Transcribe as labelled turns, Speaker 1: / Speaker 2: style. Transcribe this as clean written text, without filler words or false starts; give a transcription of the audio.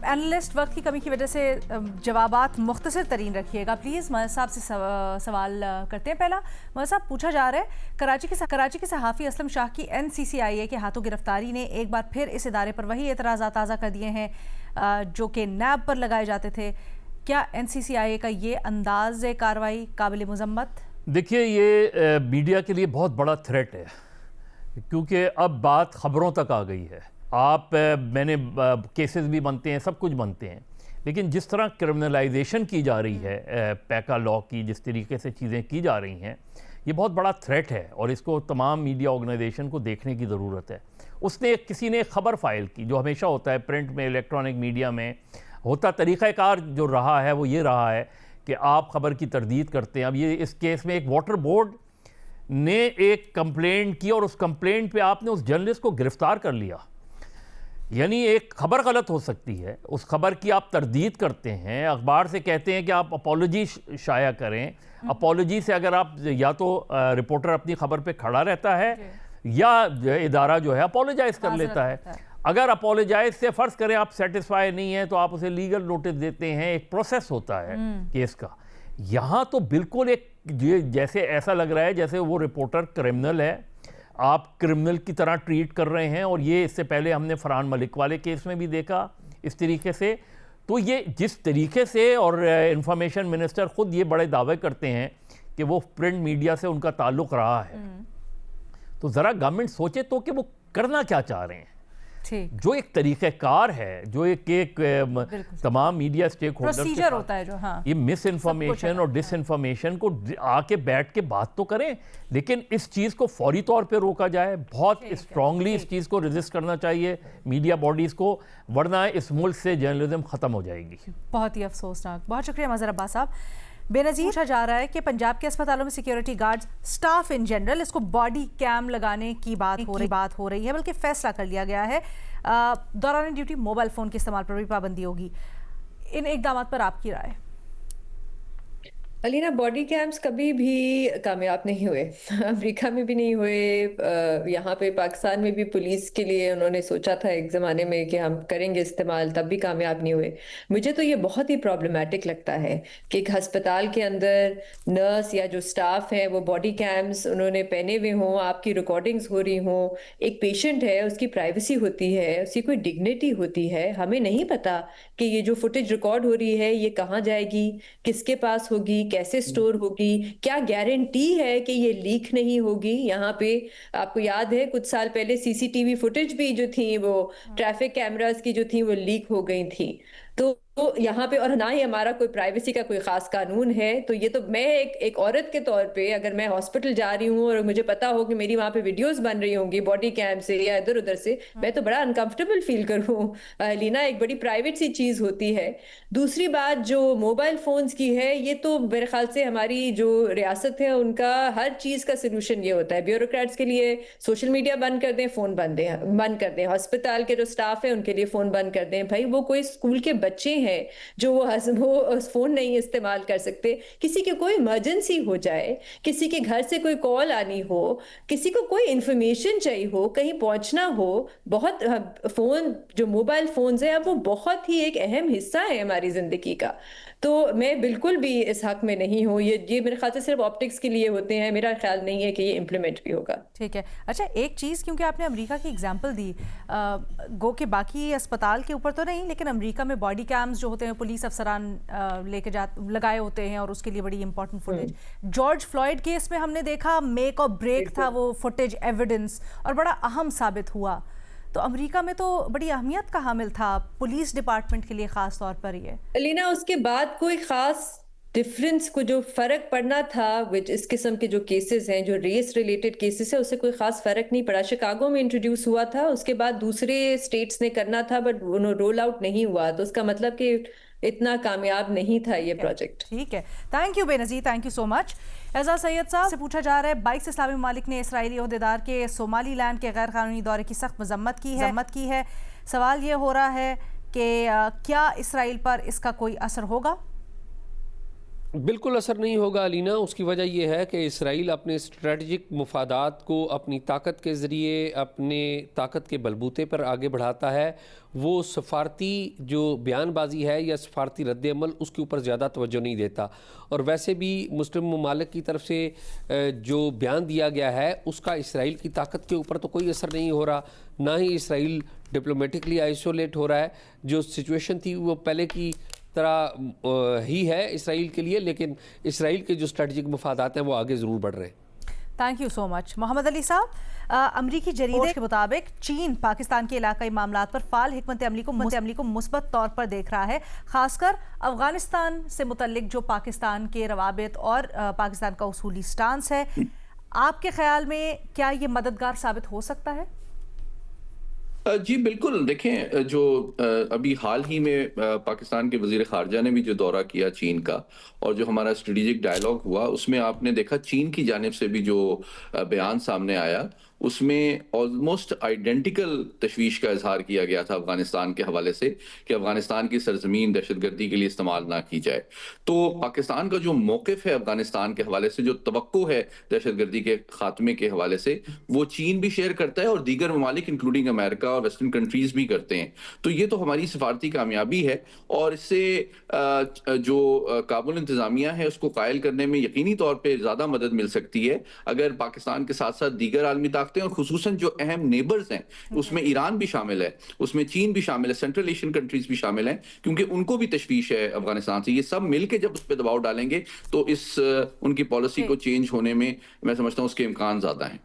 Speaker 1: Analyst وقت کی کمی کی وجہ سے جوابات مختصر ترین رکھیے گا پلیز. مہر صاحب سے سوال کرتے ہیں. پہلا مہر صاحب پوچھا جا رہا ہے کراچی کے صحافی اسلم شاہ کی NCCIA کے ہاتھوں گرفتاری نے ایک بار پھر اس ادارے پر وہی اعتراضات تازہ کر دیے ہیں جو کہ نیب پر لگائے جاتے تھے. کیا NCCIA کا یہ انداز کارروائی قابل مذمت؟
Speaker 2: دیکھیے یہ میڈیا کے لیے بہت بڑا تھریٹ ہے کیونکہ اب بات خبروں تک آ گئی ہے. میں نے کیسز بھی بنتے ہیں، سب کچھ بنتے ہیں، لیکن جس طرح کرمنلائزیشن کی جا رہی ہے پیکا لاء کی، جس طریقے سے چیزیں کی جا رہی ہیں، یہ بہت بڑا تھریٹ ہے اور اس کو تمام میڈیا آرگنائزیشن کو دیکھنے کی ضرورت ہے. کسی نے ایک خبر فائل کی، جو ہمیشہ ہوتا ہے پرنٹ میں، الیکٹرانک میڈیا میں ہوتا. طریقہ کار جو رہا ہے وہ یہ رہا ہے کہ آپ خبر کی تردید کرتے ہیں. اب یہ اس کیس میں ایک واٹر بورڈ نے ایک کمپلینٹ کی اور اس کمپلینٹ پہ آپ نے اس جرنلسٹ کو گرفتار کر لیا. یعنی ایک خبر غلط ہو سکتی ہے، اس خبر کی آپ تردید کرتے ہیں، اخبار سے کہتے ہیں کہ آپ اپولوجی شائع کریں. اپولوجی سے اگر آپ یا تو رپورٹر اپنی خبر پہ کھڑا رہتا ہے یا ادارہ جو ہے اپولوجائز کر لیتا ہے. اگر اپولوجائز سے فرض کریں آپ سیٹسفائی نہیں ہیں تو آپ اسے لیگل نوٹس دیتے ہیں، ایک پروسیس ہوتا ہے کیس کا. یہاں تو بالکل ایک جیسے ایسا لگ رہا ہے جیسے وہ رپورٹر کرمنل ہے، آپ کرمنل کی طرح ٹریٹ کر رہے ہیں. اور یہ اس سے پہلے ہم نے فرحان ملک والے کیس میں بھی دیکھا اس طریقے سے. تو یہ جس طریقے سے، اور انفارمیشن منسٹر خود یہ بڑے دعوے کرتے ہیں کہ وہ پرنٹ میڈیا سے ان کا تعلق رہا ہے، تو ذرا گورنمنٹ سوچے تو کہ وہ کرنا کیا چاہ رہے ہیں. جو ایک طریقہ کار ہے، جو ایک تمام میڈیا سٹیک ہولڈر
Speaker 1: ہوتا ہے، جو
Speaker 2: یہ مس انفارمیشن اور ڈس انفارمیشن کو آ کے بیٹھ کے بات تو کریں، لیکن اس چیز کو فوری طور پہ روکا جائے. بہت اسٹرانگلی اس چیز کو ریزسٹ کرنا چاہیے میڈیا باڈیز کو، ورنہ اس ملک سے جرنلزم ختم ہو جائے گی.
Speaker 1: بہت ہی افسوسناک. بہت شکریہ مظہر عباس صاحب. بے نظیر پوچھا جا رہا ہے کہ پنجاب کے اسپتالوں میں security guards staff in general اس کو باڈی کیم لگانے کی بات ہو رہی ہے، بلکہ فیصلہ کر لیا گیا ہے. دوران ڈیوٹی موبائل فون کے استعمال پر بھی پابندی ہوگی. ان اقدامات پر آپ کی رائے؟
Speaker 3: علینا، باڈی کیمپس کبھی بھی کامیاب نہیں ہوئے، امریکہ میں بھی نہیں ہوئے، یہاں پہ پاکستان میں بھی پولیس کے لیے انہوں نے سوچا تھا ایک زمانے میں کہ ہم کریں گے استعمال، تب بھی کامیاب نہیں ہوئے. مجھے تو یہ بہت ہی پرابلمیٹک لگتا ہے کہ ایک ہسپتال کے اندر نرس یا جو سٹاف ہے وہ باڈی کیمپس انہوں نے پہنے ہوئے ہوں، آپ کی ریکارڈنگز ہو رہی ہوں. ایک پیشنٹ ہے، اس کی پرائیویسی ہوتی ہے، اس کی کوئی ڈگنیٹی ہوتی ہے. ہمیں نہیں پتا کہ یہ جو فوٹیج ریکارڈ ہو رہی ہے یہ کہاں جائے گی، کس کے پاس ہوگی، کیسے سٹور ہوگی، کیا گارنٹی ہے کہ یہ لیک نہیں ہوگی. یہاں پہ آپ کو یاد ہے کچھ سال پہلے CCTV فوٹیج بھی جو تھی وہ ٹریفک کیمراز کی جو تھی وہ لیک ہو گئی تھی. تو یہاں پہ، اور نہ ہی ہمارا کوئی پرائیویسی کا کوئی خاص قانون ہے. تو یہ تو میں ایک عورت کے طور پہ اگر میں ہاسپٹل جا رہی ہوں اور مجھے پتا ہو کہ میری وہاں پہ ویڈیوز بن رہی ہوں گی باڈی کیم سے یا ادھر ادھر سے، میں تو بڑا انکمفرٹیبل فیل کروں. لینا ایک بڑی پرائیویٹ سی چیز ہوتی ہے. دوسری بات جو موبائل فونز کی ہے، یہ تو میرے خیال سے ہماری جو ریاست ہے ان کا ہر چیز کا سلوشن یہ ہوتا ہے بیوروکریٹس کے لیے سوشل میڈیا بند کر دیں، فون بند کر دیں. ہسپتال کے جو سٹاف ہے ان کے لیے فون بند کر دیں. بھائی وہ کوئی اسکول کے بچے ہیں جو وہ فون نہیں استعمال کر سکتے. کسی کی کوئی ایمرجنسی ہو جائے، کسی کے گھر سے کوئی کال آنی ہو، کسی کو کوئی انفارمیشن چاہیے ہو، کہیں پہنچنا ہو، بہت فون جو موبائل فونز ہیں اب وہ بہت ہی ایک اہم حصہ ہے ہماری زندگی کا. تو میں بالکل بھی اس حق میں نہیں ہوں. یہ میرے خیال سے صرف آپٹکس کے لیے ہوتے ہیں، میرا خیال نہیں ہے کہ یہ امپلیمنٹ بھی ہوگا.
Speaker 1: ٹھیک ہے. اچھا ایک چیز، کیونکہ آپ نے امریکہ کی اگزامپل دی، گو کہ باقی اسپتال کے اوپر تو نہیں، لیکن امریکہ میں باڈی کیمز جو ہوتے ہیں پولیس افسران لے کے لگائے ہوتے ہیں اور اس کے لیے بڑی important footage. George fluid case میں ہم نے دیکھا میک اور بریک تھا وہ فوٹیج ایویڈنس، اور بڑا اہم ثابت ہوا. تو امریکہ میں تو بڑی اہمیت کا حامل تھا پولیس ڈپارٹمنٹ کے لیے خاص طور پر. یہ
Speaker 3: علینا اس کے بعد کوئی خاص ڈفرنس کو جو فرق پڑنا تھا اس قسم کے جو کیسز ہیں جو ریس ریلیٹڈ کیسز ہیں، اس سے کوئی خاص فرق نہیں پڑا. شکاگو میں انٹروڈیوس ہوا تھا، اس کے بعد دوسرے اسٹیٹس نے کرنا تھا بٹ رول آؤٹ نہیں ہوا. تو اس کا مطلب کہ اتنا کامیاب نہیں تھا یہ پروجیکٹ.
Speaker 1: ٹھیک ہے. تھینک یو بے نظیر، تھینک یو سو مچ. اعزاز سید صاحب سے پوچھا جا رہا ہے 22 اسلامی ممالک نے اسرائیلی عہدیدار کے صومالی لینڈ کے غیر قانونی دورے کی سخت مذمت کی ہے. سوال یہ ہو رہا ہے کہ کیا اسرائیل پر اس کا کوئی اثر ہوگا؟
Speaker 4: بالکل اثر نہیں ہوگا علینا. اس کی وجہ یہ ہے کہ اسرائیل اپنے اسٹریٹجک مفادات کو اپنی طاقت کے ذریعے، اپنے طاقت کے بلبوتے پر آگے بڑھاتا ہے. وہ سفارتی جو بیان بازی ہے یا سفارتی رد عمل، اس کے اوپر زیادہ توجہ نہیں دیتا. اور ویسے بھی مسلم ممالک کی طرف سے جو بیان دیا گیا ہے اس کا اسرائیل کی طاقت کے اوپر تو کوئی اثر نہیں ہو رہا، نہ ہی اسرائیل ڈپلومیٹکلی آئسولیٹ ہو رہا ہے. جو سچویشن تھی وہ پہلے کی طرح ہی ہے اسرائیل کے لیے، لیکن اسرائیل کے جو اسٹریٹجک مفادات ہیں وہ آگے ضرور بڑھ رہے ہیں.
Speaker 1: تھینک یو سو مچ محمد علی صاحب. امریکی جریدے کے مطابق چین پاکستان کے علاقائی معاملات پر فعال حکمت عملی کو مثبت طور پر دیکھ رہا ہے، خاص کر افغانستان سے متعلق جو پاکستان کے روابط اور پاکستان کا اصولی سٹانس ہے. آپ کے خیال میں کیا یہ مددگار ثابت ہو سکتا ہے؟
Speaker 5: جی بالکل. دیکھیں، جو ابھی حال ہی میں پاکستان کے وزیر خارجہ نے بھی جو دورہ کیا چین کا، اور جو ہمارا اسٹریٹجک ڈائلاگ ہوا، اس میں آپ نے دیکھا چین کی جانب سے بھی جو بیان سامنے آیا، اس میں آلموسٹ آئیڈینٹیکل تشویش کا اظہار کیا گیا تھا افغانستان کے حوالے سے، کہ افغانستان کی سرزمین دہشت گردی کے لیے استعمال نہ کی جائے. تو پاکستان کا جو موقف ہے افغانستان کے حوالے سے، جو توقع ہے دہشت گردی کے خاتمے کے حوالے سے، وہ چین بھی شیئر کرتا ہے اور دیگر ممالک انکلوڈنگ امریکہ اور ویسٹرن کنٹریز بھی کرتے ہیں. تو یہ تو ہماری سفارتی کامیابی ہے، اور اس سے جو کابل انتظامیہ ہے اس کو قائل کرنے میں یقینی طور پہ زیادہ مدد مل سکتی ہے اگر پاکستان کے ساتھ ساتھ دیگر عالمی طاقتیں، اور خصوصاً جو اہم نیبرز ہیں، اس میں ایران بھی شامل ہے، اس میں چین بھی شامل ہے، سینٹرل ایشین کنٹریز بھی شامل ہیں، کیونکہ ان کو بھی تشویش ہے افغانستان سے. یہ سب مل کے جب اس پہ دباؤ ڈالیں گے تو ان کی پالیسی کو چینج ہونے میں میں سمجھتا ہوں اس کے امکان زیادہ ہیں.